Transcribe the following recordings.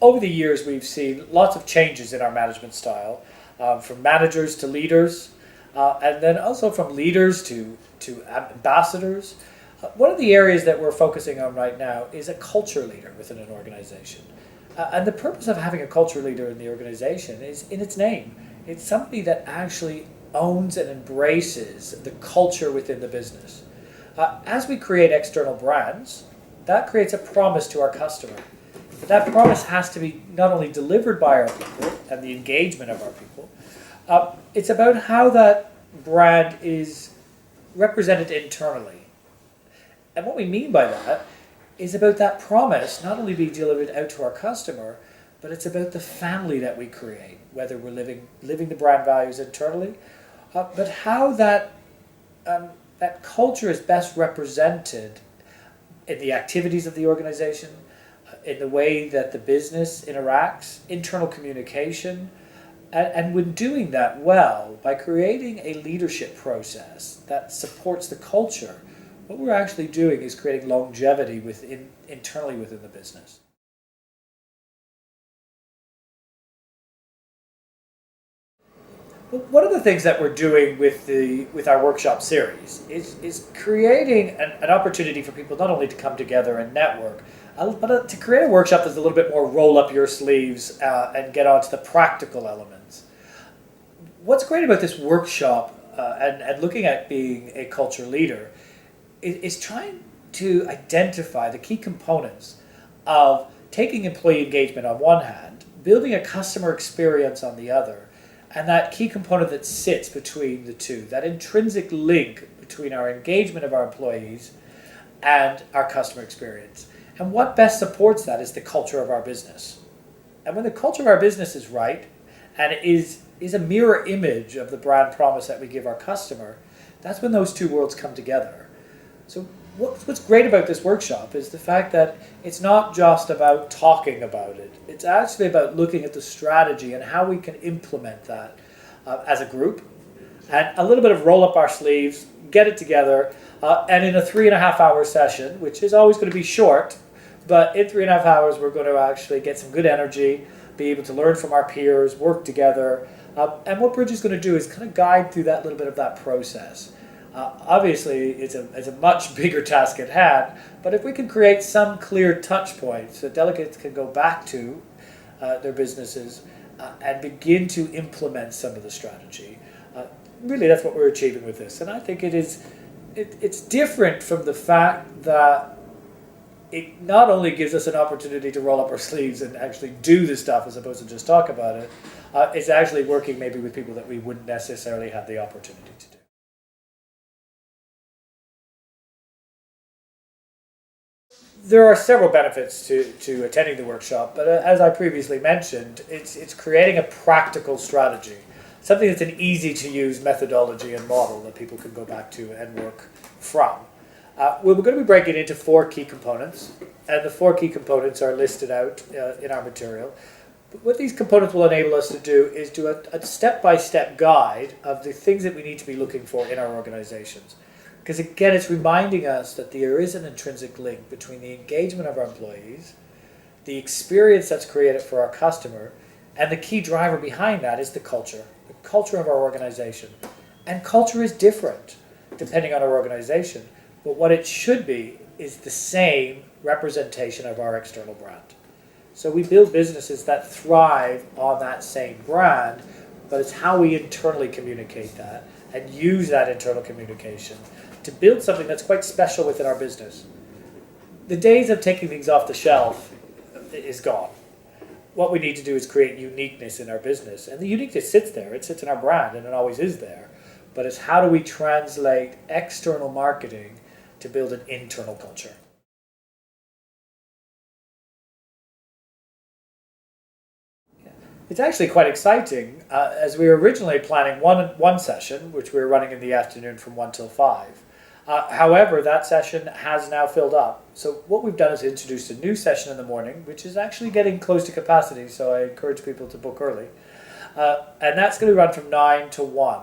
over the years, we've seen lots of changes in our management style, from managers to leaders, and then also from leaders to ambassadors. One of the areas that we're focusing on right now is a culture leader within an organization. And the purpose of having a culture leader in the organization is in its name. It's somebody that actually owns and embraces the culture within the business. As we create external brands, that creates a promise to our customer. But that promise has to be not only delivered by our people and the engagement of our people, it's about how that brand is represented internally. And what we mean by that is about that promise not only being delivered out to our customer, but it's about the family that we create, whether we're living the brand values internally, but how that culture is best represented in the activities of the organization, in the way that the business interacts, internal communication, and when doing that well, by creating a leadership process that supports the culture, what we're actually doing is creating longevity internally within the business. Well, one of the things that we're doing with our workshop series is creating an opportunity for people not only to come together and network, but to create a workshop that's a little bit more roll up your sleeves and get onto the practical elements. What's great about this workshop and looking at being a culture leader is trying to identify the key components of taking employee engagement on one hand, building a customer experience on the other, and that key component that sits between the two, that intrinsic link between our engagement of our employees and our customer experience. And what best supports that is the culture of our business. And when the culture of our business is right and is a mirror image of the brand promise that we give our customer, that's when those two worlds come together. So what's great about this workshop is the fact that it's not just about talking about it. It's actually about looking at the strategy and how we can implement that as a group. And a little bit of roll up our sleeves, get it together, and in a 3.5 hour session, which is always going to be short, but in 3.5 hours we're going to actually get some good energy, be able to learn from our peers, work together. And what Bridge is going to do is kind of guide through that little bit of that process. Obviously, it's a much bigger task at hand, but if we can create some clear touch points that delegates can go back to their businesses and begin to implement some of the strategy, really that's what we're achieving with this. And I think it's different from the fact that it not only gives us an opportunity to roll up our sleeves and actually do the stuff as opposed to just talk about it, it's actually working maybe with people that we wouldn't necessarily have the opportunity to do. There are several benefits to attending the workshop, but as I previously mentioned, it's creating a practical strategy, something that's an easy-to-use methodology and model that people can go back to and work from. We're going to be breaking it into 4 key components, and the 4 key components are listed out in our material. But what these components will enable us to do is do a step-by-step guide of the things that we need to be looking for in our organizations. Because again, it's reminding us that there is an intrinsic link between the engagement of our employees, the experience that's created for our customer, and the key driver behind that is the culture of our organization. And culture is different depending on our organization, but what it should be is the same representation of our external brand. So we build businesses that thrive on that same brand, but it's how we internally communicate that and use that internal communication to build something that's quite special within our business. The days of taking things off the shelf is gone. What we need to do is create uniqueness in our business. And the uniqueness sits there. It sits in our brand, and it always is there. But it's how do we translate external marketing to build an internal culture. It's actually quite exciting. As we were originally planning one session, which we were running in the afternoon from 1 till 5. However, that session has now filled up. So what we've done is introduced a new session in the morning, which is actually getting close to capacity, so I encourage people to book early. And that's going to run from 9 to 1.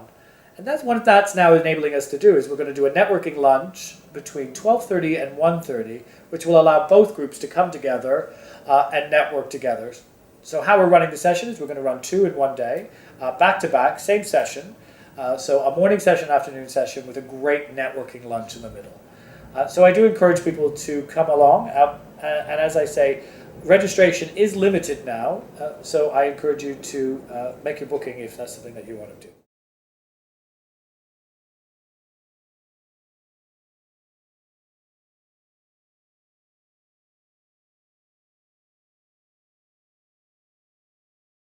And that's what that's now enabling us to do, is we're going to do a networking lunch between 12:30 and 1:30, which will allow both groups to come together and network together. So how we're running the session is we're going to run 2 in one day, back to back, same session. So a morning session, afternoon session with a great networking lunch in the middle. So I do encourage people to come along, and as I say, registration is limited now, so I encourage you to make your booking if that's something that you want to do.